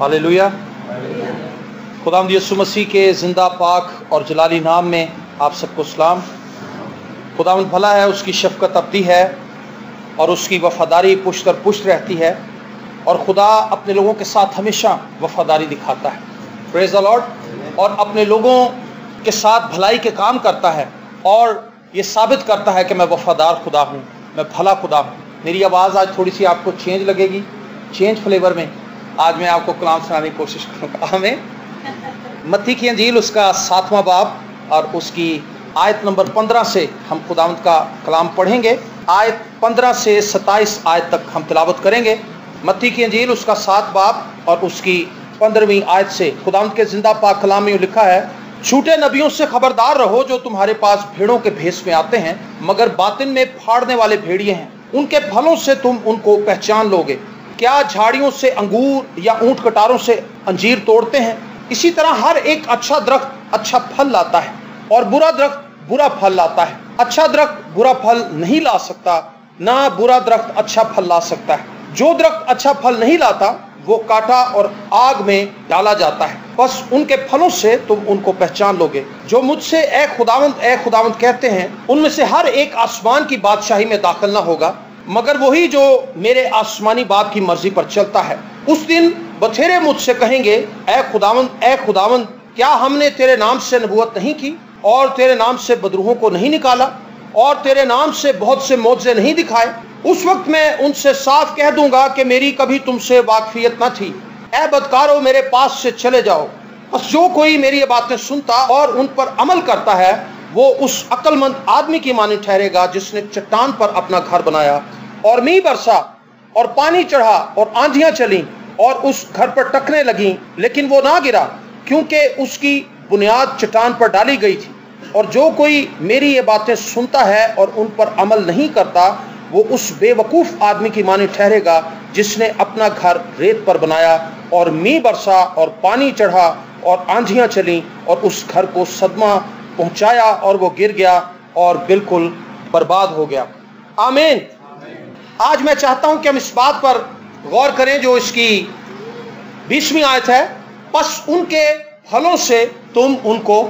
Hallelujah. खुदावंद यीशु मसीह के जिंदा पाक और जलाली नाम में आप सबको सलाम। खुदावंद भला है, उसकी शफकत अबदी है और उसकी वफादारी पुश्त और पुश्त रहती है और खुदा अपने लोगों के साथ हमेशा वफादारी दिखाता है। Praise the Lord. और अपने लोगों के साथ भलाई के काम करता है और ये साबित करता है कि मैं वफादार खुदा हूँ, मैं भला खुदा हूँ। मेरी आवाज़ आज थोड़ी सी आपको चेंज लगेगी, चेंज फ्लेवर में आज मैं आपको कलाम सुनाने की कोशिश करूँगा। हमें मत्ती की अंजील उसका 7वां बाब और उसकी आयत नंबर 15 से हम खुदावंद का कलाम पढ़ेंगे। आयत 15 से 27 आयत तक हम तिलावत करेंगे। मत्ती की अंजील उसका 7 बाब और उसकी 15वीं आयत से खुदावंद के जिंदा पाक कलाम में लिखा है, झूठे नबियों से खबरदार रहो जो तुम्हारे पास भेड़ों के भेष में आते हैं मगर बातिन में फाड़ने वाले भेड़िए हैं। उनके फलों से तुम उनको पहचान लोगे। क्या झाड़ियों से अंगूर या ऊंट कटारों से अंजीर तोड़ते हैं? इसी तरह हर एक अच्छा दरख्त अच्छा फल लाता है और बुरा दरख्त बुरा फल लाता है। अच्छा दरख्त बुरा फल नहीं ला सकता, ना बुरा दरख्त अच्छा फल ला सकता है। जो दरख्त अच्छा फल नहीं लाता वो काटा और आग में डाला जाता है। बस उनके फलों से तुम उनको पहचान लोगे। जो मुझसे ए खुदावंद कहते हैं उनमें से हर एक आसमान की बादशाही में दाखिल ना होगा मगर वही जो मेरे आसमानी बाप की मर्जी पर चलता है। उस दिन बथेरे मुझसे कहेंगे, ए खुदावंद क्या हमने तेरे नाम से नबूवत नहीं की और तेरे नाम से बदरूहों को नहीं निकाला और तेरे नाम से बहुत से मौजज़े नहीं दिखाए? उस वक्त मैं उनसे साफ कह दूंगा कि मेरी कभी तुमसे वाकफियत न थी। ए बदकारो, मेरे पास से चले जाओ। बस जो कोई मेरी ये बातें सुनता और उन पर अमल करता है वो उस अक्लमंद आदमी की मानी ठहरेगा जिसने चट्टान पर अपना घर बनाया और मींह बरसा और पानी चढ़ा और आंधियां चली और उस घर पर टकने लगी, लेकिन वो ना गिरा क्योंकि उसकी बुनियाद चट्टान पर डाली गई थी। और जो कोई मेरी ये बातें सुनता है और उन पर अमल नहीं करता वो उस बेवकूफ़ आदमी की मानी ठहरेगा जिसने अपना घर रेत पर बनाया और मींह बरसा और पानी चढ़ा और आंधियां चली और उस घर को सदमा पहुंचाया और वो गिर गया और बिल्कुल बर्बाद हो गया। आमीन। आज मैं चाहता हूं कि हम इस बात पर गौर करें जो इसकी 20वीं आयत है, बस उनके फलों से तुम उनको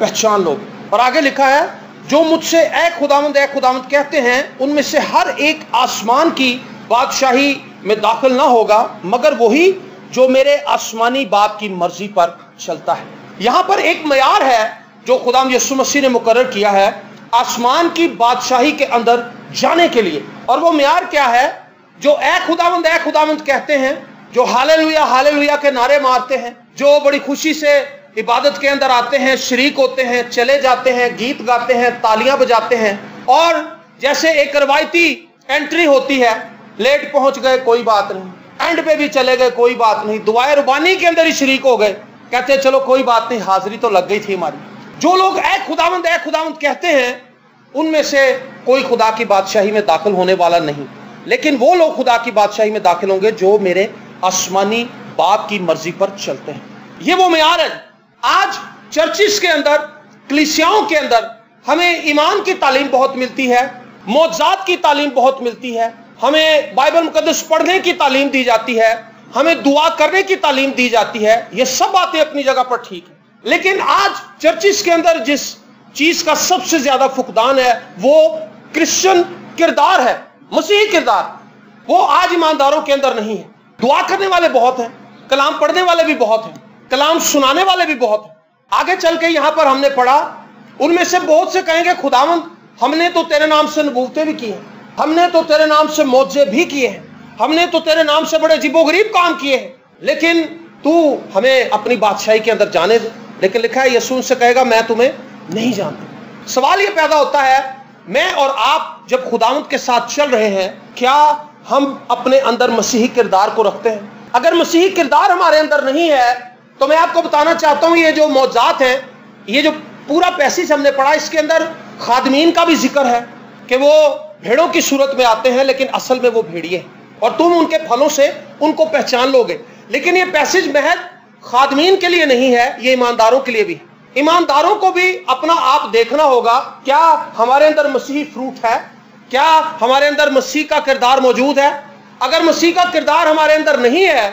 पहचान लोगे। और आगे लिखा है, जो मुझसे ए खुदावंद कहते हैं उनमें से हर एक आसमान की बादशाही में दाखिल ना होगा मगर वही जो मेरे आसमानी बाप की मर्जी पर चलता है। यहां पर एक मयार है जो खुदावंद यीशु मसीह ने मुकर्रर किया है आसमान की बादशाही के अंदर जाने के लिए। और वो मयार क्या है? जो ए खुदावंद कहते हैं, जो हालेलुया हालेलुया के नारे मारते हैं, जो बड़ी खुशी से इबादत के अंदर आते हैं, शरीक होते हैं, चले जाते हैं, गीत गाते हैं, तालियां बजाते हैं और जैसे एक रवायती एंट्री होती है, लेट पहुंच गए कोई बात नहीं, एंड पे भी चले गए कोई बात नहीं, दुआए रुबानी के अंदर ही शरीक हो गए, कहते चलो कोई बात नहीं, हाजिरी तो लग गई थी हमारी। जो लोग ए खुदावंद कहते हैं उनमें से कोई खुदा की बादशाही में दाखिल होने वाला नहीं, लेकिन वो लोग खुदा की बादशाही में दाखिल होंगे जो मेरे आसमानी बाप की मर्जी पर चलते हैं। ये वो मेयार है। आज चर्चिस के अंदर, कलीसियाओं के अंदर हमें ईमान की तालीम बहुत मिलती है, मौजज़ात की तालीम बहुत मिलती है, हमें बाइबल मुकद्दस पढ़ने की तालीम दी जाती है, हमें दुआ करने की तालीम दी जाती है। ये सब बातें अपनी जगह पर ठीक है, लेकिन आज चर्चिस के अंदर जिस चीज का सबसे ज्यादा फुकदान है वो क्रिश्चियन किरदार है, मसीही किरदार। वो आज ईमानदारों के अंदर नहीं है। दुआ करने वाले बहुत हैं, कलाम पढ़ने वाले भी बहुत हैं, कलाम सुनाने वाले भी बहुत हैं। आगे चल के यहां पर हमने पढ़ा, उनमें से बहुत से कहेंगे, खुदावंद हमने तो तेरे नाम से नबूवतें भी की हैं, हमने तो तेरे नाम से मौजज़े भी किए हैं, हमने तो तेरे नाम से बड़े अजीबोगरीब काम किए हैं, लेकिन तू हमें अपनी बादशाही के अंदर जाने दे। लेकिन लिखा है यीशु से कहेगा मैं तुम्हें नहीं जानता। सवाल यह पैदा होता है, मैं और आप जब खुदावंद के साथ चल रहे हैं, क्या हम अपने अंदर मसीही किरदार को रखते हैं? अगर मसीही किरदार हमारे अंदर नहीं है तो मैं आपको बताना चाहता हूं, ये जो मौजज़ात हैं, ये जो पूरा पैसेज हमने पढ़ा, इसके अंदर खादमीन का भी जिक्र है कि वो भेड़ों की सूरत में आते हैं लेकिन असल में वो भेड़िए हैं और तुम उनके फलों से उनको पहचान लोगे। लेकिन ये पैसेज महज खादमीन के लिए नहीं है, ये ईमानदारों के लिए भी। ईमानदारों को भी अपना आप देखना होगा, क्या हमारे अंदर मसीही फ्रूट है, क्या हमारे अंदर मसीह का किरदार मौजूद है। अगर मसीह का किरदार हमारे अंदर नहीं है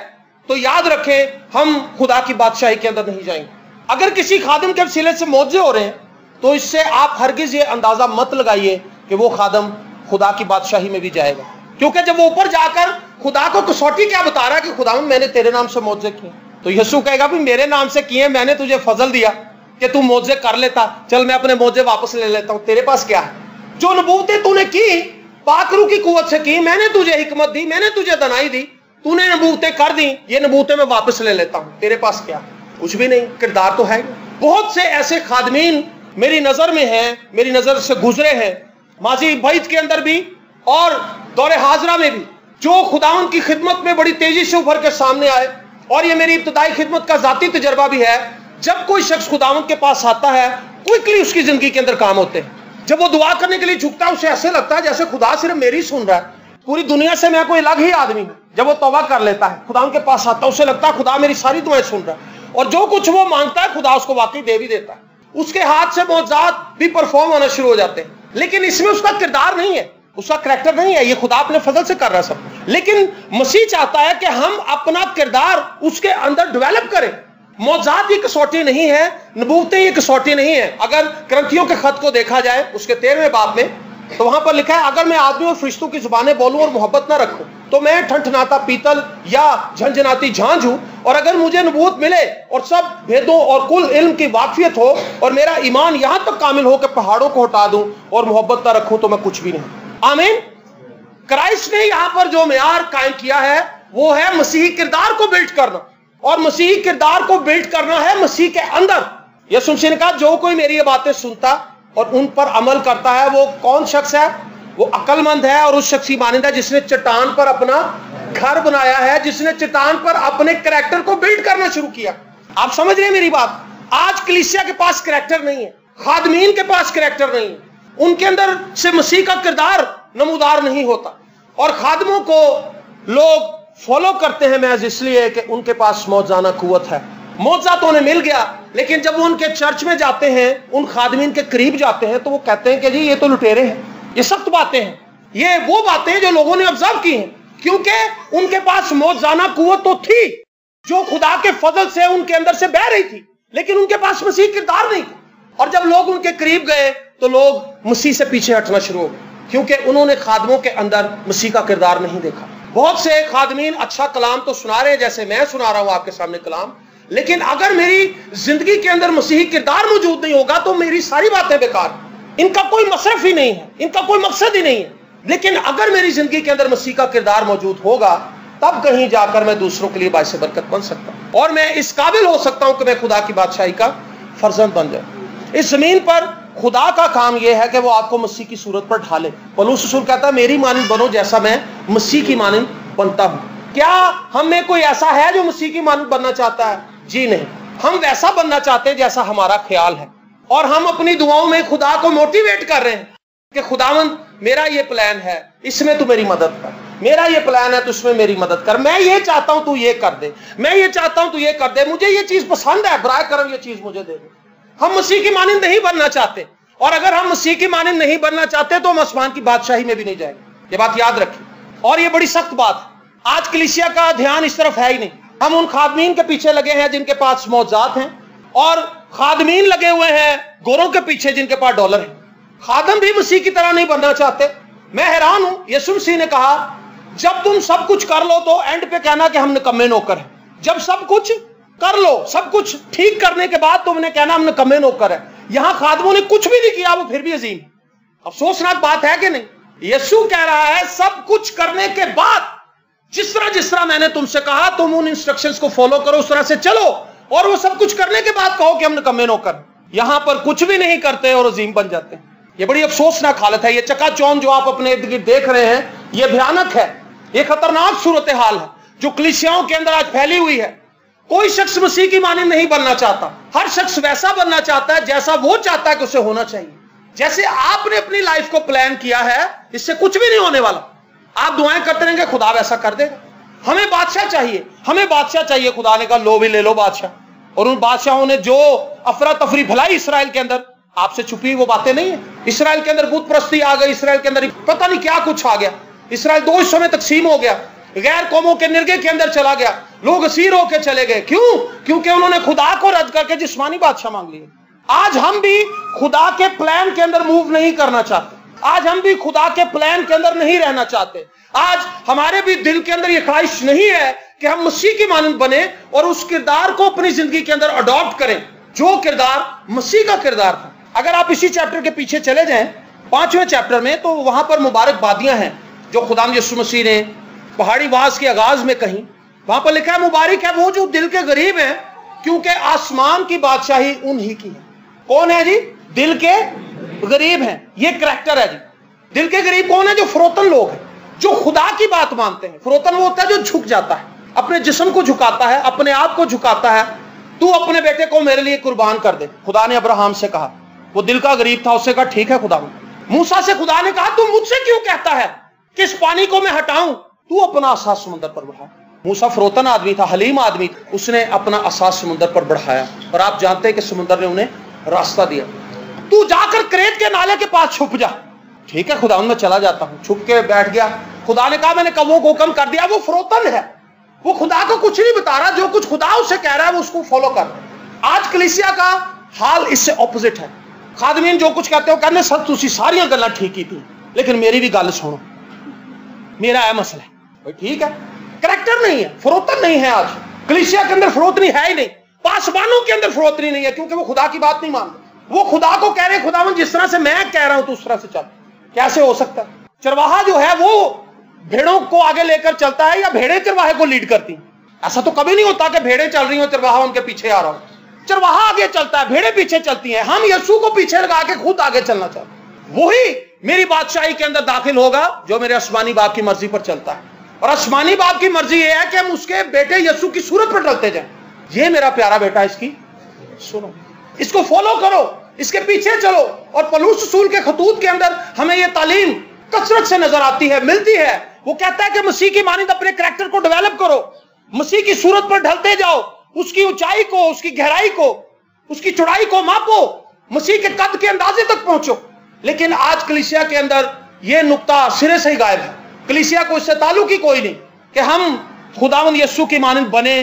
तो याद रखें हम खुदा की बादशाही के अंदर नहीं जाएंगे। अगर किसी खादिम के वसीले से मौजे हो रहे हैं तो इससे आप हरगिज ये अंदाजा मत लगाइए कि वो खादिम खुदा की बादशाही में भी जाएगा, क्योंकि जब वो ऊपर जाकर खुदा को कसौटी क्या बता रहा है कि खुदा मैंने तेरे नाम से मौजे किए, तो यीशु कहेगा भी मेरे नाम से किए, मैंने तुझे फजल दिया कि तू मौजे कर लेता, चल मैं अपने मौजे वापस ले लेता हूं, तेरे पास क्या है? जो नबूवतें तूने की पाकरू की कुव्वत से की, मैंने तुझे हिकमत दी, मैंने तुझे दनाई दी, तूने नबूवतें कर दी, ये नबूवतें मैं वापस ले लेता हूं, तेरे पास क्या? कुछ भी नहीं, किरदार तो है। बहुत से ऐसे खादमीन मेरी नजर में हैं, मेरी नजर से गुजरे हैं माजी बैत के अंदर भी और दौरे हाजरा में भी, जो खुदावंद की खिदमत में बड़ी तेजी से उभर के सामने आए। और ये मेरी इब्तदाई खिदमत का जाती तजर्बा भी है, जब कोई शख्स खुदावंद के पास आता है क्विकली उसकी जिंदगी के अंदर काम होते हैं। जब वो दुआ करने के लिए झुकता है उसे ऐसे लगता है जैसे खुदा सिर्फ मेरी सुन रहा है, पूरी दुनिया से मैं कोई अलग ही आदमी हूं। जब वो तौबा कर लेता है, खुदा के पास आता है, उसे लगता है खुदा मेरी सारी दुआएं सुन रहा है, और जो कुछ वो मांगता है खुदा उसको वाकई दे भी देता है। उसके हाथ से मौजूद भी परफॉर्म होना शुरू हो जाते हैं, लेकिन इसमें उसका किरदार नहीं है, उसका करैक्टर नहीं है, ये खुदा अपने फजल से कर रहा है सब। लेकिन मसीह चाहता है कि हम अपना किरदार उसके अंदर डेवलप करें। मौजूद ये कसौटी नहीं है, नबूवतें ये कसौटी नहीं है। अगर करंथियों के खत को देखा जाए उसके 13वें बाब में, तो वहां पर लिखा है, अगर मैं आदमी और फरिश्तों की जुबानें बोलूं और मोहब्बत ना रखूं तो मैं ठंठनाता पीतल या झंझनाती झांझ हूं। और अगर मुझे नबूवत मिले और सब भेदों और कुल इल्म की वाकफियत हो और मेरा ईमान यहां तक कामिल हो कि पहाड़ों को हटा दूं और मोहब्बत ना रखूं तो मैं कुछ भी नहीं। आमीन। क्राइस्ट ने यहां पर जो मेयार कायम किया है वो है मसीही किरदार को बिल्ड करना, और मसीही किरदार को बिल्ड करना है मसीह के अंदर। यीशु मसीह ने कहा, जो कोई मेरी ये बातें सुनता और उन पर अमल करता है वो कौन शख्स है? वो अक्लमंद है और उस शख्स की मानिंदा जिसने चट्टान पर अपना घर बनाया है, जिसने चट्टान पर अपने कैरेक्टर को बिल्ड करना शुरू किया। आप समझ रहे हैं मेरी बात? आज कलीसिया के पास कैरेक्टर नहीं है, खादमीन के पास कैरेक्टर नहीं है, उनके अंदर से मसीह का किरदार नमूदार नहीं होता, और खादमों को लोग फॉलो करते हैं महज इसलिए कि उनके पास मौजाना कुव्वत है। मौजा तो उन्हें मिल गया, लेकिन जब वो उनके चर्च में जाते हैं, उन खादमीन के करीब जाते हैं, तो वो कहते हैं कि जी ये तो लुटेरे हैं, ये सख्त बातें हैं, ये वो बातें जो लोगों ने ऑब्जर्व की हैं, क्योंकि उनके पास मौजाना कुव्वत तो थी जो खुदा के फजल से उनके अंदर से बह रही थी, लेकिन उनके पास मसीह किरदार नहीं था। और जब लोग उनके करीब गए तो लोग मसीह से पीछे हटना शुरू हो गए, क्योंकि उन्होंने खादमों के अंदर मसीह का किरदार नहीं देखा। बहुत से खादमीन अच्छा कलाम तो सुना रहे हैं, जैसे मैं सुना रहा हूं आपके सामने कलाम, लेकिन अगर मेरी जिंदगी के अंदर मसीही किरदार मौजूद नहीं होगा तो मेरी सारी बातें बेकार, इनका कोई मसरफ ही नहीं है, इनका कोई मकसद ही नहीं है। लेकिन अगर मेरी जिंदगी के अंदर मसीह का किरदार मौजूद होगा, तब कहीं जाकर मैं दूसरों के लिए बाइस बरकत बन सकता हूं और मैं इस काबिल हो सकता हूं कि मैं खुदा की बादशाही का फर्जंद बन जाऊं। इस जमीन पर खुदा का काम यह है कि वो आपको मसीह की सूरत पर ढाले। पौलुस रसूल कहता है, मेरी मानिंद बनो जैसा मैं मसीह की मानिंद बनता हूं। क्या हम में कोई ऐसा है जो मसीह की मानिंद बनना चाहता है? जी नहीं, हम वैसा बनना चाहते हैं जैसा हमारा ख्याल है, और हम अपनी दुआओं में खुदा को मोटिवेट कर रहे हैं कि खुदावंद मेरा ये प्लान है, इसमें तू मेरी मदद कर, मेरा ये प्लान है तो उसमें मेरी मदद कर, मैं ये चाहता हूं तू ये कर दे, मैं ये चाहता हूं तू ये कर दे, मुझे ये चीज पसंद है, बराए करम ये चीज मुझे दे दे। हम मसीह की मानिंद नहीं बनना चाहते, और अगर हम मसीह की मानिंद नहीं बनना चाहते तो हम आसमान की बादशाही में भी नहीं जाएंगे। ये बात याद रखिए, और ये बड़ी सख्त बात है। आज कलीसिया का ध्यान इस तरफ है ही नहीं। हम उन खादमीन के पीछे लगे हैं जिनके पास मौजात हैं, और खादमीन लगे हुए हैं गोरों के पीछे जिनके पास डॉलर है। खादम भी मसीह की तरह नहीं बनना चाहते। मैं हैरान हूं, यीशु मसीह ने कहा, जब तुम सब कुछ कर लो तो एंड पे कहना कि हम निकम्मे नौकर हैं। जब सब कुछ कर लो, सब कुछ ठीक करने के बाद तुमने कहना हम निकम्मे नौकर है। यहां खादमों ने कुछ भी नहीं किया, वो फिर भी अजीम। अफसोसनाक बात है कि नहीं? यीशु कह रहा है, सब कुछ करने के बाद जिस तरह मैंने तुमसे कहा तुम उन इंस्ट्रक्शंस को फॉलो करो, उस तरह से चलो, और वो सब कुछ करने के बाद कहो कि हम निकम्मे नौकर। यहां पर कुछ भी नहीं करते और अजीम बन जाते हैं। ये बड़ी अफसोसनाक हालत है। ये चकाचौंध जो आप अपने इर्द गिर्द देख रहे हैं, ये भयानक है, ये खतरनाक सूरत हाल है जो कलीसियाओं के अंदर आज फैली हुई है। कोई शख्स मसीह की मानिंद नहीं बनना चाहता। हर शख्स वैसा बनना चाहता है जैसा वो चाहता है कि उसे होना चाहिए। जैसे आपने अपनी लाइफ को प्लान किया है, इससे कुछ भी नहीं होने वाला। आप दुआएं करते रहेंगे, खुदा वैसा कर देगा। हमें बादशाह चाहिए, हमें बादशाह चाहिए। खुदा ने कहा, लो भी ले लो बादशाह। और उन बादशाहों ने जो अफरा तफरी भलाई इसराइल के अंदर, आपसे छुपी वो बातें नहीं है। इसराइल के अंदर बुत परस्ती आ गई, इसराइल के अंदर पता नहीं क्या कुछ आ गया। इसराइल दो हिस्सों में तकसीम हो गया, गैर कौमों के निर्गे के अंदर चला गया। लोग असीर होकर चले गए। क्यों? क्योंकि उन्होंने खुदा को रद्द करके जिस्मानी बादशाह मांग लिए। आज हम भी खुदा के प्लान के अंदर मूव नहीं करना चाहते, आज हम भी खुदा के प्लान के अंदर नहीं रहना चाहते। आज हमारे भी दिल के अंदर यह ख्वाहिश नहीं है कि हम मसीह की मानंद बने और उस किरदार को अपनी जिंदगी के अंदर अडॉप्ट करें जो किरदार मसीह का किरदार था। अगर आप इसी चैप्टर के पीछे चले जाएं 5वें चैप्टर में, तो वहां पर मुबारक बादियां हैं जो खुदा यीशु मसीह ने पहाड़ी वास के आगाज में कही। वहां पर लिखा है, मुबारक है वो जो दिल के गरीब हैं, क्योंकि आसमान की बादशाही उन्हीं की है। कौन है जी? दिल के गरीब हैं। ये करैक्टर है जी। दिल के गरीब कौन है? जो फरोतन लोग हैं, जो खुदा की बात मानते हैं। फरोतन वो होता है जो झुक जाता है, अपने जिस्म को झुकाता है, अपने आप को झुकाता है। तू अपने बेटे को मेरे लिए कुर्बान कर दे। खुदा ने अब्राहम से कहा, वो दिल का गरीब था, उससे कहा ठीक है खुदा। मूसा से खुदा ने कहा, तू मुझसे क्यों कहता है कि इस पानी को मैं हटाऊं? तू अपना असा समुद्र पर बढ़ा। मूसा फरोतन आदमी था, हलीम आदमी था, उसने अपना असा समुद्र पर बढ़ाया और आप जानते हैं कि समुद्र ने उन्हें रास्ता दिया। तू जाकर क्रेत के नाले के पास छुप जा। ठीक है खुदा, मैं चला जाता हूं। छुप के बैठ गया। खुदा ने कहा, मैंने कौवों को हुक्म कर दिया। वो फरोतन है, वो खुदा को कुछ नहीं बता रहा, जो कुछ खुदा उससे कह रहा है वो उसको फॉलो कर। आज कलीसिया का हाल इससे ऑपोजिट है। खादमीन जो कुछ कहते हो कहने सर तुसी सारियां गल्लां ठीक ही थी, लेकिन मेरी भी गल सुनो, मेरा है मसला है। भाई ठीक है, करैक्टर नहीं है, फरोतन नहीं है। आज कलीसिया के अंदर फरोतनी है ही नहीं, पासबानों के अंदर फरोतनी नहीं है, क्योंकि वो खुदा की बात नहीं मानते। वो खुदा को कह रहे, खुदावन जिस तरह से मैं कह रहा हूं तो उस तरह से चल। कैसे हो सकता है? चरवाहा जो है वो भेड़ों को आगे लेकर चलता है या भेड़ें चरवाहे को लीड करती हैं? ऐसा तो कभी नहीं होता कि भेड़ें चल रही हो, चरवाहा उनके पीछे आ रहा हो। चरवाहा आगे चलता है, भेड़ें पीछे चलती हैं। हम यीशु को पीछे लगा के खुद आगे चलना चाहते हैं। वही मेरी बादशाही के अंदर दाखिल होगा जो मेरे आसमानी बाप की मर्जी पर चलता है। और आसमानी बाप की मर्जी यह है कि हम उसके बेटे यीशु की सूरत पर चलते जाएं। ये मेरा प्यारा बेटा, इसकी सुनो, इसको फॉलो करो, इसके पीछे चलो। और पौलुस रसूल के खतूत के अंदर हमें यह तालीम कसरत से नजर आती है, मिलती है। वो कहता है कि मसीह की मानिंद अपने करैक्टर को डेवलप करो, मसीह की सूरत पर ढलते जाओ, उसकी ऊंचाई को, उसकी गहराई को, उसकी चौड़ाई को मापो, मसीह के कद के अंदाजे तक पहुंचो। लेकिन आज कलीसिया के अंदर यह नुक्ता सिरे से ही गायब है। कलीसिया को इससे ताल्लुक ही कोई नहीं कि हम खुदावंद यीशु की मानिंद बने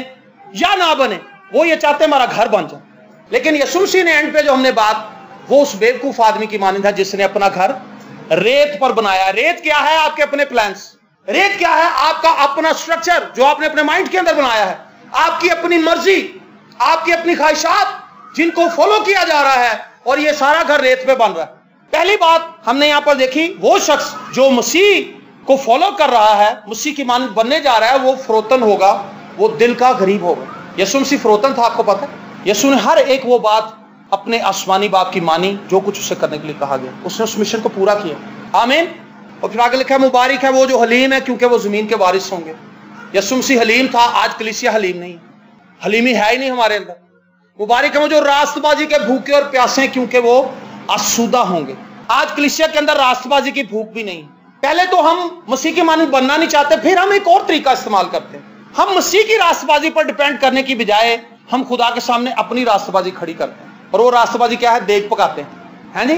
या ना बने। वो ये चाहते हमारा घर बन जाए। लेकिन यीशु मसीह ने एंड पे जो हमने बात, वो उस बेवकूफ आदमी की मानिंद है जिसने अपना घर रेत पर बनाया। रेत क्या है? आपके अपने प्लान्स। रेत क्या है? आपका अपना स्ट्रक्चर जो आपने अपने माइंड के अंदर बनाया है, आपकी अपनी मर्जी, आपकी अपनी ख्वाहिशात जिनको फॉलो किया जा रहा है, और ये सारा घर रेत पे बन रहा है। पहली बात हमने यहां पर देखी, वो शख्स जो मसीह को फॉलो कर रहा है, मसीह की मानंद बनने जा रहा है, वो फरोतन होगा, वो दिल का गरीब होगा। यीशु मसीह फरोतन था, आपको पता है। यीशु ने हर एक वो बात अपने आसमानी बाप की मानी जो कुछ उसे करने के लिए कहा गया, उसने उस मिशन को पूरा किया। आमीन। और फिर आगे लिखा है, मुबारक है वो जो हलीम है, क्योंकि वो जमीन के वारिस होंगे। यीशु मसीह हलीम था, आज कलीसिया हलीम नहीं, हलीमी है ही नहीं हमारे अंदर। मुबारक है वो जो रास्तबाजी के भूखे और प्यासे, क्योंकि वो आसूदा होंगे। आज कलीसिया के अंदर रास्तबाजी की भूख भी नहीं। पहले तो हम मसीह की मानंद बनना नहीं चाहते, फिर हम एक और तरीका इस्तेमाल करते हैं। हम मसीह की रास्तबाजी पर डिपेंड करने की बजाय हम खुदा के सामने अपनी रास्तबाजी खड़ी करते हैं। और वो रास्तबाजी क्या है? देग पकाते हैं जी।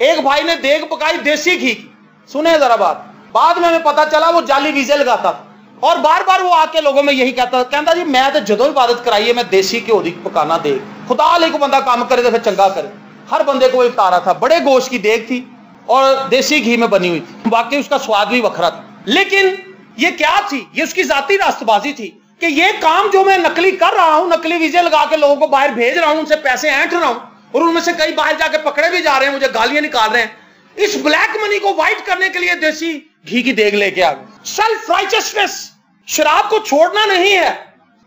एक भाई ने देग पकाई देसी घी की, सुने जरा बात। बाद में हमें पता चला वो जाली वीजे लगाता था, और बार बार वो आके लोगों में यही कहता जी मैं तो जदों इबादत कराई है मैं देसी घ्यो दी पकाना देग। खुदा ले को बंदा काम करे तो फिर चंगा करे। हर बंदे को बता रहा था, बड़े गोश्त की देग थी और देसी घी में बनी हुई थी, बाकी उसका स्वाद भी वखरा था। लेकिन ये क्या थी? ये उसकी जाती रास्तबाजी थी कि ये काम जो मैं नकली कर रहा हूं, नकली वीजे लगा के लोगों को बाहर भेज रहा हूं, उनसे पैसे ऐंठ रहा हूं, और उनमें से कई बाहर जाके पकड़े भी जा रहे हैं, मुझे गालियां निकाल रहे हैं। इस ब्लैक मनी को व्हाइट करने के लिए देसी घी की देग लेके आ गए। सेल्फ राइचियसनेस, शराब को छोड़ना नहीं है,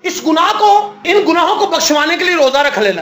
इस गुनाह को, इन गुनाहों को बख्शवाने के लिए रोजा रख लेना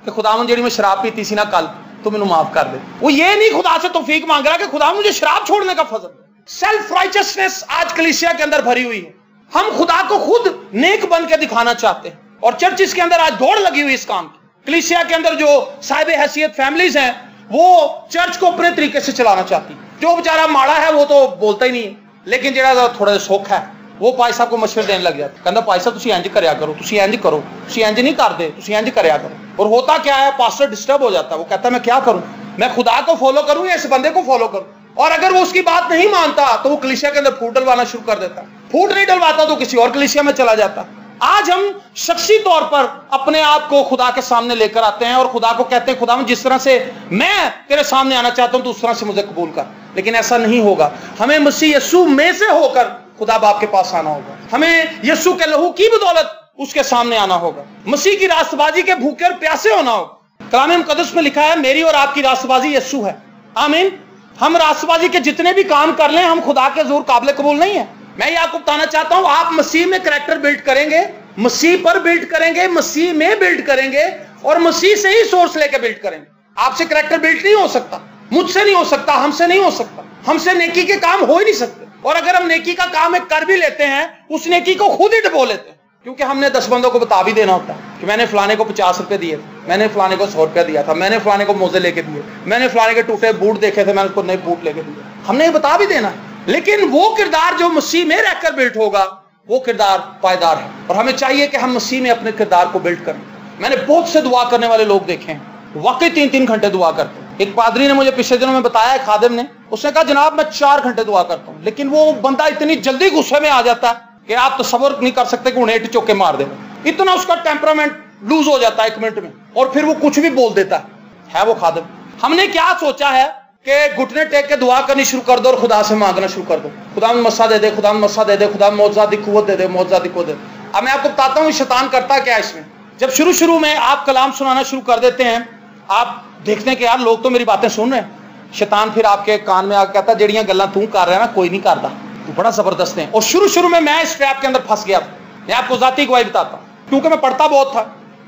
कि खुदावन जी मैं शराब पीती सी ना कल, तो मैंने माफ कर दे। वो ये नहीं खुदा से तौफीक मांग रहा कि खुदा मुझे शराब छोड़ने का फजल। सेल्फ राइचियसनेस आज कलीसिया के अंदर भरी हुई है। हम खुदा को खुद नेक बन के दिखाना चाहते हैं, और चर्चिस के अंदर आज दौड़ लगी हुई इस काम की। कलीसिया के अंदर जो साहिब हैसियत फैमिलीज हैं, वो चर्च को अपने तरीके से चलाना चाहती। जो बेचारा माड़ा है वो तो बोलता ही नहीं है, लेकिन जो थोड़ा सुख है वो भाई साहब को मशवरे देने लग जाता, कहता भाई साहब तुसी इंज करया करो, तुसी इंज करो, तुसी इंज नहीं करते, तुसी इंज करया करो। और होता क्या है? पास्टर डिस्टर्ब हो जाता है। वो कहता है मैं क्या करूं, मैं खुदा को फॉलो करूं या इस बंदे को फॉलो करूं? और अगर वो उसकी बात नहीं मानता तो वो कलीसिया के अंदर फूट डलवाना शुरू कर देता। फूट नहीं डलवाता तो किसी और कलीसिया में चला जाता। आज हम शख्सी तौर पर अपने आप को खुदा के सामने लेकर आते हैं और खुदा को कहते हैं, खुदा जिस तरह से मैं तेरे सामने आना चाहता हूं तो उस तरह से मुझे कबूल कर। लेकिन ऐसा नहीं होगा। हमें मसीह यीशु में से होकर खुदा बाप के पास आना होगा। हमें यीशु के लहू की बदौलत उसके सामने आना होगा। मसीह की रास्तबाजी के भूखे और प्यासे होना होगा। कलाम मुकद्दस में लिखा है, मेरी और आपकी रास्तबाजी यीशु है। आमीन। हम रास्तबाजी के जितने भी काम कर लें, हम खुदा के ज़ोर काबिल कबूल नहीं है। मैं ये आपको बताना चाहता हूं, आप मसीह में कैरेक्टर बिल्ड करेंगे, मसीह पर बिल्ड करेंगे, मसीह में बिल्ड करेंगे और मसीह से ही सोर्स लेकर बिल्ड करेंगे। आपसे कैरेक्टर बिल्ड नहीं हो सकता, मुझसे नहीं हो सकता, हमसे नहीं हो सकता। हमसे नेकी के काम हो ही नहीं सकते। और अगर हम नेकी का काम कर भी लेते हैं, उस नेकी को खुद ही डुबो लेते हैं, क्योंकि हमने 10 बंदों को बता भी देना होता है कि मैंने फलाने को 50 रुपए दिए थे, मैंने फलाने को 100 रुपया दिया था, मैंने फलाने को मोजे लेके दिए, मैंने फलाने के टूटे बूट देखे थे, मैंने उसको नए बूट लेके दिए। हमने ये बता भी देना है। लेकिन वो किरदार जो मसीह में रहकर बिल्ड होगा, वो किरदार पायदार है। और हमें चाहिए कि हम मसीह में अपने किरदार को बिल्ड करें। मैंने बहुत से दुआ करने वाले लोग देखे हैं, वाकई 3-3 घंटे दुआ करते हैं। एक पादरी ने मुझे पिछले दिनों में बताया, खादिम ने, उसने कहा जनाब मैं 4 घंटे दुआ करता हूं। लेकिन वो बंदा इतनी जल्दी गुस्से में आ जाता है कि आप तसव्वुर नहीं कर सकते कि उन्हें ईंट चौके मार दे। इतना उसका टेम्परामेंट लूज हो जाता है 1 मिनट में, और फिर वो कुछ भी बोल देता है वो खादिम। हमने क्या सोचा है कि घुटने टेक के दुआ करनी शुरू कर दो और खुदा से मांगना शुरू कर दो, खुदा मस्सा दे दे, खुदा मस्सा दे दे, खुदा मौजज़ा दी कुव्वत दे दे, मौजज़ा दी कुव्वत दे। अब मैं आपको बताता हूँ शैतान करता क्या है इसमें। जब शुरू में आप कलाम सुनाना शुरू कर देते हैं, आप देखते हैं कि यार लोग तो मेरी बातें सुन रहे हैं। शैतान फिर आपके कान में आकर कहता है, जेड़ियां गल्लां तू कर रहा है ना, कोई नहीं करता, तू बड़ा जबरदस्त है। और शुरू में मैं इस ट्रैप के अंदर फंस गया। मैं आपको जाती गवाही बताता हूं, क्योंकि मैं पढ़ता बहुत था,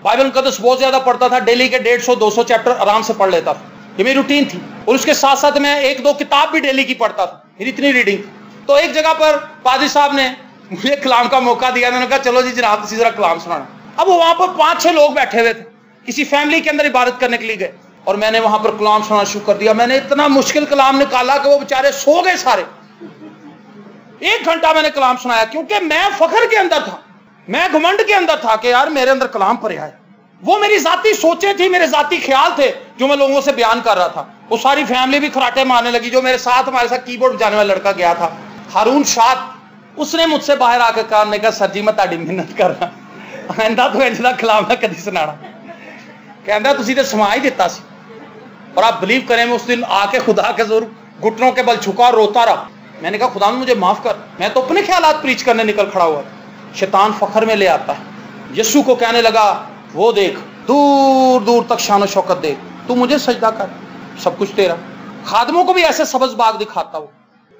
बाइबल मुकद्दस बहुत ज्यादा पढ़ता था, डेली के 150-200 चैप्टर आराम से पढ़ लेता था। ये मेरी रूटीन थी। और उसके साथ साथ मैं 1-2 किताब भी डेली की पढ़ता था, मेरी इतनी रीडिंग। तो एक जगह पर पादरी साहब ने मुझे कलाम का मौका दिया। मैंने कहा चलो जी जनाब किसी तरह कलाम सुनाना। अब वहां पर 5-6 लोग बैठे हुए थे, किसी फैमिली के अंदर इबादत करने के लिए गए, और मैंने वहां पर कलाम सुनाना शुरू कर दिया। मैंने इतना मुश्किल कलाम निकाला कि वो बेचारे सो गए सारे। 1 घंटा मैंने कलाम सुनाया, क्योंकि मैं फखर के अंदर था, मैं घमंड के अंदर था कि यार मेरे अंदर कलाम पड़े है। वो मेरी जाती सोचें थी, मेरे जाती ख्याल थे जो मैं लोगों से बयान कर रहा था। वो सारी फैमिली भी खराटे मारने लगी। जो मेरे साथ हमारे साथ कीबोर्ड बजाने वाला लड़का गया था, हारून शाद, उसने मुझसे बाहर आकर कहा, ने कहा सर जी मैं ताड़ी मेहनत कर रहा, आंदा तो इंज दा कलाम ना कदी सुनाना। कहता तुसी ते समा ही दिता सी। और आप बिलीव करें, मैं उस दिन आके खुदा के जोर घुटनों के बल झुका और रोता रहा। मैंने कहा खुदा मुझे माफ कर, मैं तो अपने ख्यालात प्रीच करने निकल खड़ा हुआ था। शैतान फखर में ले आता है। यीशु को कहने लगा, वो देख दूर दूर तक शान शौकत देख, तू मुझे सजदा कर, सब कुछ तेरा। खादमों को भी ऐसे सब्ज बाग दिखाता, वो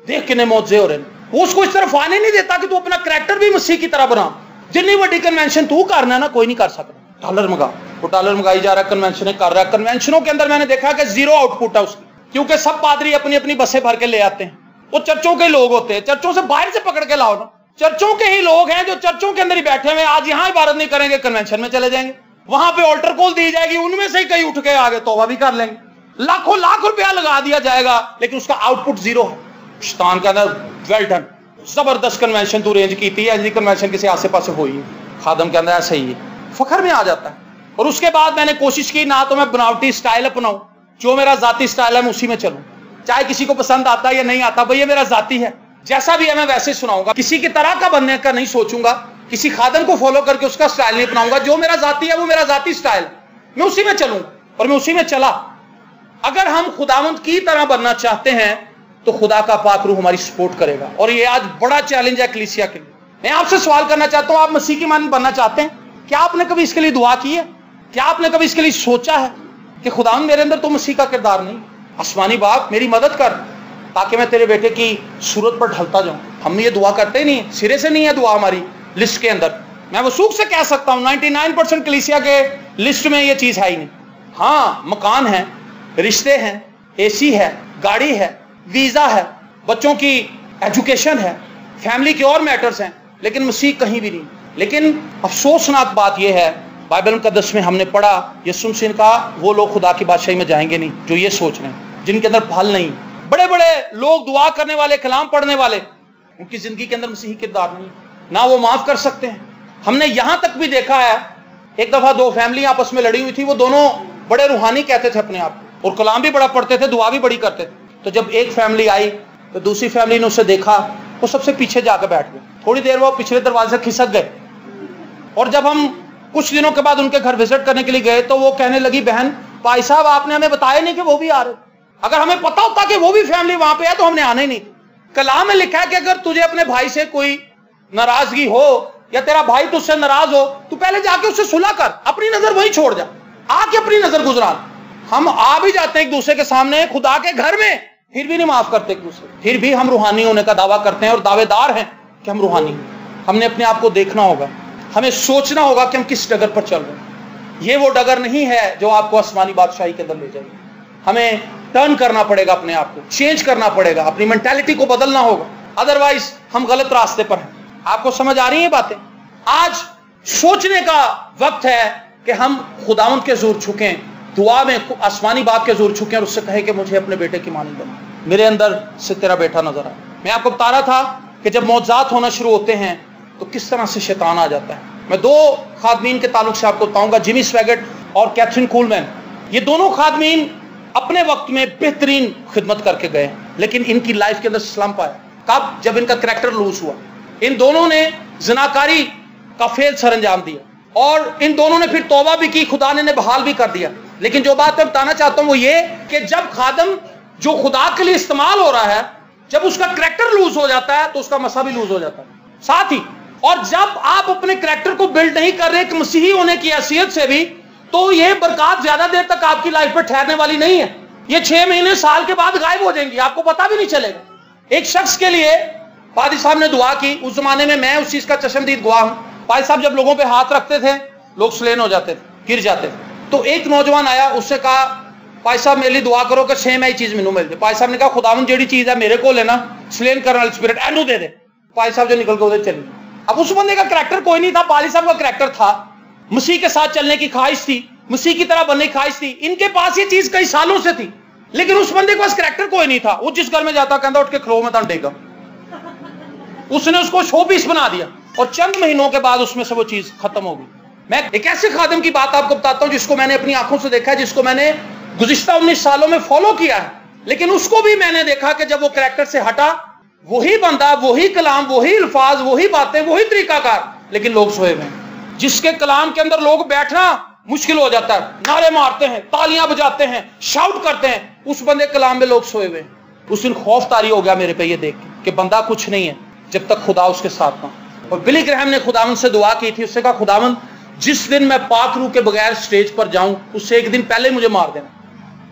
देख कितने मौजे हो रहे हैं। वो उसको इस तरफ आने नहीं देता कि तू अपना कैरेक्टर भी मसीह की तरह बना। जितनी बड़ी कन्वेंशन तू करना ना, कोई नहीं कर सकता। डॉलर मंगा, वो डॉलर मंगाई जा रहा है, कन्वेंशन कर रहा है। कन्वेंशनों के अंदर मैंने देखा कि 0 आउटपुट है उसकी, क्योंकि सब पादरी अपनी अपनी बसें भर के ले आते हैं। वो चर्चों के लोग होते हैं, चर्चों से बाहर से पकड़ के लाओ ना। चर्चों के ही लोग हैं जो चर्चों के अंदर ही बैठे हुए, आज यहां इबादत नहीं करेंगे, कन्वेंशन में चले जाएंगे, वहां पे ऑल्टर कॉल दी जाएगी, उनमें से ही कई उठ के आगे तौबा भी कर लेंगे, लाखों लाख रुपया लगा दिया जाएगा, लेकिन उसका आउटपुट 0 है। शैतान का वेल डन, जबरदस्त कन्वेंशन तू अरेंज की थी, ऐसी कन्वेंशन किसी आसे पास हुई है। खादम के अंदर ऐसा ही है, फखर में आ जाता है। और उसके बाद मैंने कोशिश की ना तो मैं बनावटी स्टाइल अपनाऊं, जो मेरा जाती स्टाइल है मैं उसी में चलूं, चाहे किसी को पसंद आता है या नहीं आता, भाई ये मेरा जाती है, जैसा भी है मैं वैसे सुनाऊंगा। किसी की तरह का बनने का नहीं सोचूंगा, किसी खादम को फॉलो करके उसका स्टाइल नहीं अपनाऊंगा। जो मेरा जाती है वो मेरा जाती स्टाइल, मैं उसी में चलूं और मैं उसी में चला। अगर हम खुदावंद की तरह बनना चाहते हैं तो खुदा का पाक रूह हमारी सपोर्ट करेगा। और ये आज बड़ा चैलेंज है कलीसिया के लिए। मैं आपसे सवाल करना चाहता हूं, आप मसीह की मानद बनना चाहते हैं? क्या आपने कभी इसके लिए दुआ की है? क्या आपने कभी इसके लिए सोचा है कि खुदावंद मेरे अंदर तो मसीह का किरदार नहीं, आसमानी बाप मेरी मदद कर ताकि मैं तेरे बेटे की सूरत पर ढलता जाऊं। हम ये दुआ करते ही नहीं, सिरे से नहीं है दुआ हमारी लिस्ट के अंदर। मैं वसूख से कह सकता हूं 99% कलीसिया के लिस्ट में ये चीज है ही नहीं। हाँ, मकान है, रिश्ते हैं, एसी है, गाड़ी है, वीजा है, बच्चों की एजुकेशन है, फैमिली के और मैटर्स हैं, लेकिन मसीह कहीं भी नहीं। लेकिन अफसोसनाक बात यह है, बाइबल मुकद्दस में हमने पढ़ा यीशु मसीह का वो लोग खुदा की बादशाही में जाएंगे नहीं जो ये सोच रहे हैं, जिनके अंदर फल नहीं। बड़े बड़े लोग, दुआ करने वाले, कलाम पढ़ने वाले, उनकी जिंदगी के अंदर मसीही किरदार नहीं, ना वो माफ कर सकते हैं। हमने यहां तक भी देखा है, एक दफा 2 फैमिली आपस में लड़ी हुई थी, वो दोनों बड़े रूहानी कहते थे अपने आप को, और कलाम भी बड़ा पढ़ते थे, दुआ भी बड़ी करते थे। तो जब एक फैमिली आई तो दूसरी फैमिली ने उसे देखा, वो सबसे पीछे जाकर बैठ गए। थोड़ी देर वो पिछले दरवाजे से खिसक गए, और जब हम कुछ दिनों के बाद उनके घर विजिट करने के लिए गए तो वो कहने लगी, बहन भाई साहब आपने हमें बताया नहीं कि वो भी आ रहे। अगर हमें पता होता कि वो भी फैमिली वहां पे है तो हमने आना ही नहीं। कलाम में लिखा है कि अगर तुझे अपने भाई से कोई नाराजगी हो या तेरा भाई तुझसे नाराज हो, तू पहले जाके उससे सुलह कर, अपनी नजर वहीं छोड़ जा, आके अपनी नजर गुजरा। हम आ भी जाते हैं एक दूसरे के सामने खुदा के घर में, फिर भी नहीं माफ करते एक दूसरे, फिर भी हम रूहानी होने का दावा करते हैं और दावेदार हैं कि हम रूहानी हैं। हमने अपने आप को देखना होगा, हमें सोचना होगा कि हम किस डगर पर चल रहे हैं। ये वो डगर नहीं है जो आपको आसमानी बादशाही के अंदर ले जाएगी। हमें टर्न करना पड़ेगा, अपने आप को चेंज करना पड़ेगा, अपनी मेंटालिटी को बदलना होगा, अदरवाइज हम गलत रास्ते पर हैं। आपको समझ आ रही है बातें? आज सोचने का वक्त है कि हम खुदावंद के हुजूर झुकें, दुआ में आसमानी बाप के हुजूर झुकें और उससे कहे कि मुझे अपने बेटे की मानी बना, मेरे अंदर से तेरा बेटा नजर आए। मैं आपको बता रहा था कि जब मौजज़ात होना शुरू होते हैं तो किस तरह से शैतान आ जाता है। मैं दो खादमीन के ताल्लुक से आपको बताऊंगा, जिमी स्वैगट और कैथरीन कूलमैन। ये दोनों खादमीन अपने वक्त में बेहतरीन खिदमत करके गए, लेकिन इनकी लाइफ के अंदर स्लम्प आया। कब? जब इनका करैक्टर लूज हुआ। इन दोनों ने ज़िनाकारी का फेल सर अंजाम दिया और इन दोनों ने फिर तौबा भी की, खुदा ने बहाल भी कर दिया। लेकिन जो बात मैं बताना चाहता हूं वो ये कि जब खादम जो खुदा के लिए इस्तेमाल हो रहा है, जब उसका करैक्टर लूज हो जाता है तो उसका मसा भी लूज हो जाता है साथ ही। और जब आप अपने करैक्टर को बिल्ड नहीं कर रहे एक मसीही होने की हैसियत से भी, तो ये बरकत ज्यादा देर तक आपकी लाइफ पर ठहरने वाली नहीं है। ये 6 महीने साल के बाद गायब हो जाएंगी, आपको पता भी नहीं चलेगा। एक शख्स के लिए पादी साहब ने दुआ की, उस जमाने में मैं उस चीज का चश्मदीद गवाह हूं। पादी साहब जब लोगों पे हाथ रखते थे लोग स्लेन हो जाते थे, गिर जाते थे। तो एक नौजवान आया, उससे कहा पादी साहब मेरे लिए दुआ करो कि सेम आई चीज मैनू मिल जाए। पादी साहब ने कहा खुदावन जेड़ी चीज है मेरे को लेना स्लेन करने वाली स्पिरिट एनू दे दे। पादी साहब जो निकल के उधर चले। अब उस बंदे का करैक्टर कोई नहीं था, पादी साहब का करैक्टर था, मसीह के साथ चलने की ख्वाहिश थी, मसीह की तरह बनने की ख्वाहिश थी। इनके पास ये चीज कई सालों से थी, लेकिन उस बंदे के पास करैक्टर कोई नहीं था। वो जिस घर में जाता कहता उठ के खलो में देगा। उसने उसको शो पीस बना दिया और चंद महीनों के बाद उसमें से वो चीज खत्म हो गई। मैं एक ऐसे खादिम की बात आपको बताता हूं जिसको मैंने अपनी आंखों से देखा है, जिसको मैंने गुज़िश्ता 19 सालों में फॉलो किया है। लेकिन उसको भी मैंने देखा कि जब वो करैक्टर से हटा, वही बंदा, वही कलाम, वही अल्फाज, वही बातें, वही तरीकाकार, लेकिन लोग सोए हुए हैं। जिसके कलाम के अंदर लोग बैठना मुश्किल हो जाता है, नारे मारते हैं, तालियां बजाते हैं, शाउट करते हैं, उस बंदे कलाम में लोग सोए हुए हैं। उस दिन खौफ तारी हो गया मेरे पे ये देख के कि बंदा कुछ नहीं है जब तक खुदा उसके साथ ना। और बिली ग्रैहम ने खुदावंद से दुआ की थी, उससे कहा खुदावंद जिस दिन मैं पाक रूह के बगैर स्टेज पर जाऊं उससे एक दिन पहले मुझे मार देना,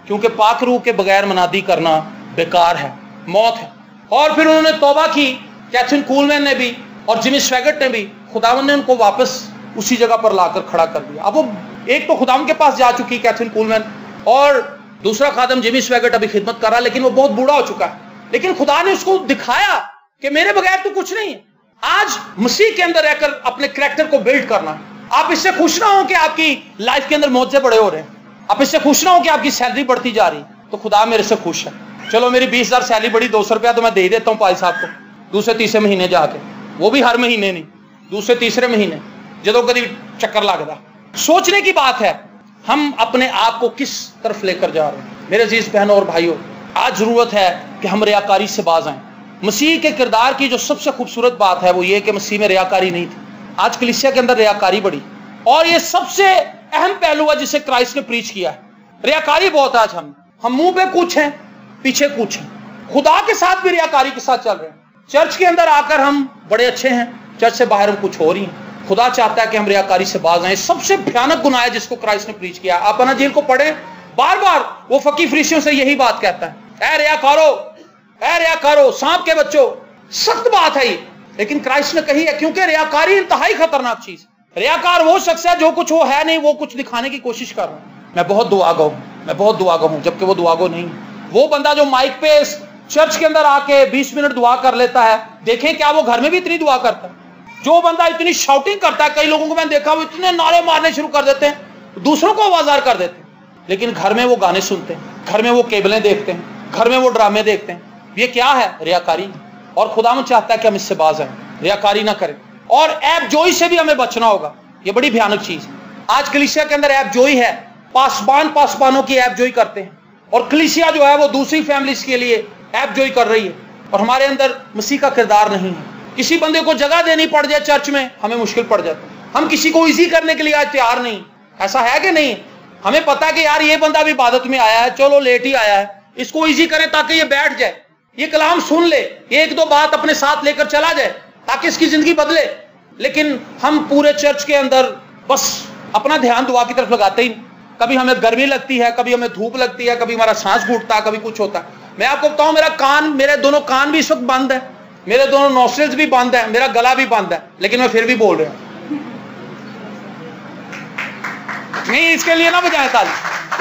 क्योंकि पाक रूह के बगैर मनादी करना बेकार है, मौत है। और फिर उन्होंने तौबा की, कैथरीन कूलमैन ने भी और जिमी स्वैगट ने भी। खुदावंद ने उनको वापस उसी जगह पर लाकर खड़ा कर दिया। अब वो एक तो खुदावंद के पास जा चुकी कैथरीन कूलमैन और दूसरा खादम जिमी स्वैगट अभी खिदमत कर रहा, लेकिन वो बहुत बूढ़ा हो चुका है। लेकिन खुदा ने उसको दिखाया कि मेरे बगैर तो कुछ नहीं है। आज मसीह के अंदर रहकर अपने करैक्टर को बिल्ड करना। आप इससे खुश ना हो कि आपकी लाइफ के अंदर मौजे बड़े हो रहे हैं, आप इससे खुश ना हो कि आपकी सैलरी बढ़ती जा रही है, तो खुदा मेरे से खुश है। चलो मेरी 20,000 सैलरी बढ़ी, 200 रुपया तो मैं दे देता हूँ पाई साहब को दूसरे तीसरे महीने जाके, वो भी हर महीने नहीं, दूसरे तीसरे महीने जो कभी चक्कर लगता। सोचने की बात है हम अपने आप को किस तरफ लेकर जा रहे हैं। मेरे अजीज बहनों और भाइयों, आज जरूरत है कि हम रियाकारी से बाज आएं। मसीह के किरदार की जो सबसे खूबसूरत बात है वो ये कि मसीह में रियाकारी नहीं थी। आज कलीसिया के अंदर रियाकारी बढ़ी और ये सबसे अहम पहलू है जिसे क्राइस्ट ने प्रीच किया है। रियाकारी बहुत है आज हम मुंह पे कुछ हैं, पीछे कुछ हैं। खुदा के साथ भी रियाकारी के साथ चल रहे हैं। चर्च के अंदर आकर हम बड़े अच्छे हैं, चर्च से बाहर हम कुछ हो रही हैं। खुदा चाहता है कि हम रियाकारी से बाज आए। सबसे भयानक गुनाह है जिसको क्राइस्ट ने प्रीच किया। आप अन्जील को पढ़े, बार बार वो फकी फरीसियों से यही बात कहता है, ऐ रियाकारो, सांप के बच्चों। सख्त बात है ये, लेकिन क्राइस्ट ने कही है, क्योंकि रियाकारी इंतहाई खतरनाक चीज। रियाकार वो शख्स है जो कुछ वो है नहीं, वो कुछ दिखाने की कोशिश कर रहा है। मैं बहुत दुआगो हूं, जबकि वो दुआगो नहीं। वो बंदा जो माइक पे चर्च के अंदर आके 20 मिनट दुआ कर लेता है, देखें क्या वो घर में भी इतनी दुआ करता है। जो बंदा इतनी शाउटिंग करता है, कई लोगों को मैंने देखा वो इतने नारे मारने शुरू कर देते हैं, दूसरों को आवाजार कर देते हैं, लेकिन घर में वो गाने सुनते हैं, घर में वो केबलें देखते हैं, घर में वो ड्रामे देखते हैं। ये क्या है? रियाकारी। और खुदावंद चाहता है कि हम इससे बाज आए, रियाकारी ना करें। और ऐब जोई से भी हमें बचना होगा। ये बड़ी भयानक चीज है। आज कलीसिया के अंदर ऐब जोई है, पासबानों की ऐब जोई करते हैं, और कलीसिया जो है वो दूसरी फैमिलीज के लिए ऐब जोई कर रही है, और हमारे अंदर मसीह का किरदार नहीं है। किसी बंदे को जगह देनी पड़ जाए चर्च में, हमें मुश्किल पड़ जाती है। हम किसी को इजी करने के लिए आज तैयार नहीं। ऐसा है कि नहीं? हमें पता है कि यार ये बंदा भी इबादत में आया है, चलो लेट ही आया है, इसको इजी करें ताकि ये बैठ जाए, ये कलाम सुन ले, ये एक दो बात अपने साथ लेकर चला जाए ताकि इसकी जिंदगी बदले। लेकिन हम पूरे चर्च के अंदर बस अपना ध्यान दुआ की तरफ लगाते ही नहीं। कभी हमें गर्मी लगती है, कभी हमें धूप लगती है, कभी हमारा सांस घूटता है, कभी कुछ होता है। मैं आपको बताऊं, मेरे दोनों कान भी इस वक्त बंद है, मेरे दोनों नोस्ट्रिल्स भी बंद है, मेरा गला भी बंद है, लेकिन मैं फिर भी बोल रहा हूं। नहीं, इसके लिए ना बजाएं ताली,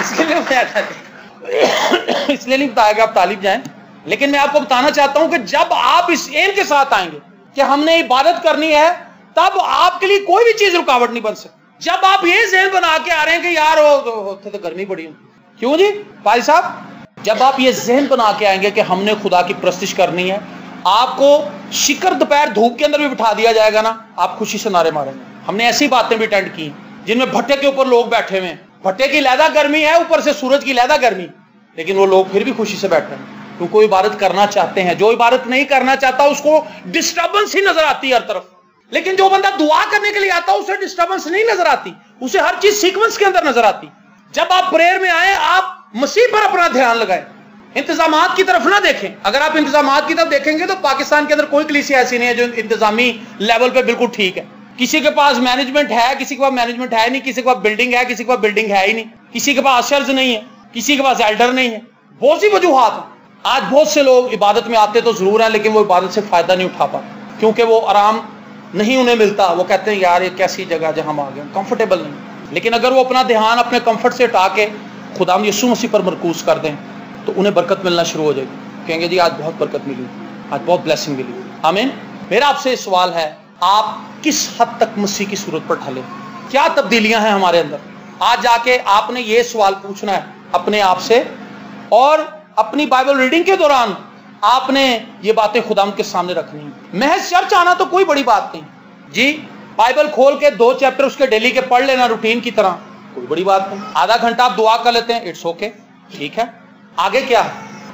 इसके लिए बजाएं ताली, इसलिए नहीं बताया कि आप ताली बजाएं। लेकिन मैं आपको बताना चाहता हूं कि जब आप इस एम के साथ आएंगे कि हमने इबादत करनी है, तब आपके लिए कोई भी चीज रुकावट नहीं बन सकती। जब आप ये ज़हन बना के आ रहे हैं कि यार होते तो गर्मी बड़ी है, क्यों जी भाई साहब, जब आप ये ज़हन बना के आएंगे कि हमने खुदा की प्रस्तिश करनी है, आपको शिकर दोपहर धूप के अंदर भी बिठा दिया जाएगा ना, आप खुशी से नारे मारेंगे। हमने ऐसी बातें भी अटेंड की जिनमें भट्टे के ऊपर लोग बैठे हुए हैं, भट्टे की लहदा गर्मी है, ऊपर से सूरज की लहदा गर्मी, लेकिन वो लोग फिर भी खुशी से बैठे हैं क्योंकि वो इबादत करना चाहते हैं। जो इबादत नहीं करना चाहता उसको डिस्टर्बेंस ही नजर आती है हर तरफ, लेकिन जो बंदा दुआ करने के लिए आता है उसे डिस्टर्बेंस नहीं नजर आती, उसे हर चीज सीक्वेंस के अंदर नजर आती। जब आप प्रेयर में आए, आप मसीह पर अपना ध्यान लगाएं, इंतजामात की तरफ ना देखें। अगर आप इंतजामात की तरफ देखेंगे तो पाकिस्तान के अंदर कोई कलीसिया ऐसी नहीं है जो इंतजामी लेवल पे बिल्कुल ठीक है। किसी के पास मैनेजमेंट है, किसी के पास मैनेजमेंट है नहीं, किसी के पास बिल्डिंग है, किसी के पास बिल्डिंग है ही नहीं, किसी के पास अशर्स नहीं है, किसी के पास एल्डर नहीं है, बहुत सी वजूहात हैं। आज बहुत से लोग इबादत में आते तो जरूर हैं, लेकिन वो इबादत से फायदा नहीं उठा पाते क्योंकि वो आराम नहीं उन्हें मिलता। वो कहते हैं यार ये कैसी जगह जहां हम आ गए, कंफर्टेबल नहीं। लेकिन अगर वो अपना ध्यान अपने कंफर्ट से हटा के खुदाम यीशु मसीह पर मरकूज कर दें तो उन्हें बरकत मिलना शुरू हो जाएगी। कहेंगे जी आज बहुत बरकत मिली, आज बहुत ब्लेसिंग मिली। आमीन। मेरा आपसे सवाल है, आप किस हद तक मसीह की सूरत पर ढले? क्या तब्दीलियां हैं हमारे अंदर? आज जाके आपने ये सवाल पूछना है अपने आप से, और अपनी बाइबल रीडिंग के दौरान आपने ये बातें खुदाम के सामने रखनी है। महज चर्च आना तो कोई बड़ी बात नहीं जी, बाइबल खोल के 2 चैप्टर उसके डेली के पढ़ लेना रूटीन की तरह, कोई बड़ी बात नहीं। आधा घंटा आप दुआ कर लेते हैं, इट्स ओके, ठीक है। आगे क्या?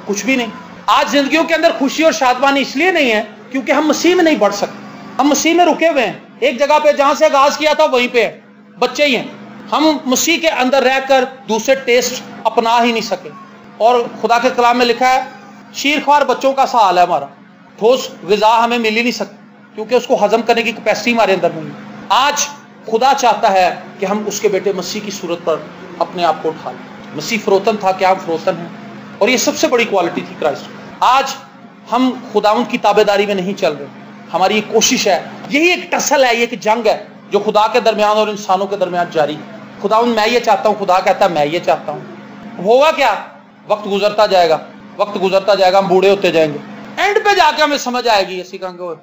कुछ भी नहीं। आज जिंदगियों के अंदर खुशी और शादमानी इसलिए नहीं है क्योंकि हम मसीह में नहीं बढ़ सकते, हम मसीह में रुके हुए हैं। एक जगह पे जहां से आगाज किया था वहीं पे है, बच्चे ही हैं। हम मसीह के अंदर रहकर दूसरे टेस्ट अपना ही नहीं सके। और खुदा के कलाम में लिखा है, शीरख्वार बच्चों का सा हाल है हमारा, ठोस ग़िज़ा हमें मिल ही नहीं सकती क्योंकि उसको हजम करने की कैपेसिटी हमारे अंदर नहीं है। आज खुदा चाहता है कि हम उसके बेटे मसीह की सूरत पर अपने आप को उठा लें। मसीह फरोतन था, क्या हम फरोतन हैं? और ये सबसे बड़ी क्वालिटी थी क्राइस्ट। आज हम खुदाउन की ताबेदारी में नहीं चल रहे। हमारी ये कोशिश है, यही एक टसल है, ये एक जंग है जो खुदा के दरमियान और इंसानों के दरमियान जारी है। खुदाउन मैं ये चाहता हूँ, खुदा कहता है मैं ये चाहता हूँ। होगा क्या? वक्त गुजरता जाएगा, वक्त गुजरता जाएगा, हम बूढ़े होते जाएंगे, एंड पे जाके हमें समझ आएगी, ऐसी कहेंगे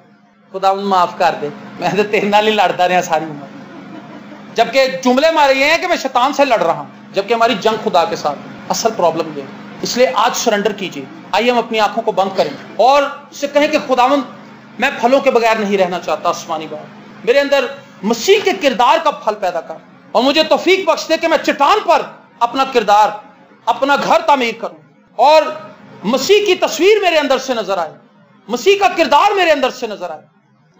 खुदाउन माफ कर दे, मैं तो तेरे नाल ही लड़ता रहा सारी उम्र। जबकि जुमले हमारे ये हैं कि मैं शैतान से लड़ रहा हूं, जबकि हमारी जंग खुदा के साथ। असल प्रॉब्लम ये है। इसलिए आज सरेंडर कीजिए। आइए हम अपनी आंखों को बंद करें और उससे कहें कि खुदावन मैं फलों के बगैर नहीं रहना चाहता। आसमानी बात मेरे अंदर मसीह के किरदार का फल पैदा कर और मुझे तौफीक बख्श दे कि मैं चट्टान पर अपना किरदार, अपना घर तामीर करूं और मसीह की तस्वीर मेरे अंदर से नजर आए, मसीह का किरदार मेरे अंदर से नजर आए,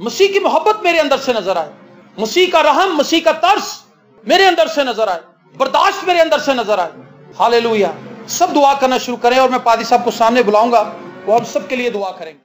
मसीह की मोहब्बत मेरे अंदर से नजर आए, मसीह का रहम, मसीह का तर्स मेरे अंदर से नजर आए, बर्दाश्त मेरे अंदर से नजर आए। हालेलुया। सब दुआ करना शुरू करें और मैं पादी साहब को सामने बुलाऊंगा, वो हम सब के लिए दुआ करेंगे।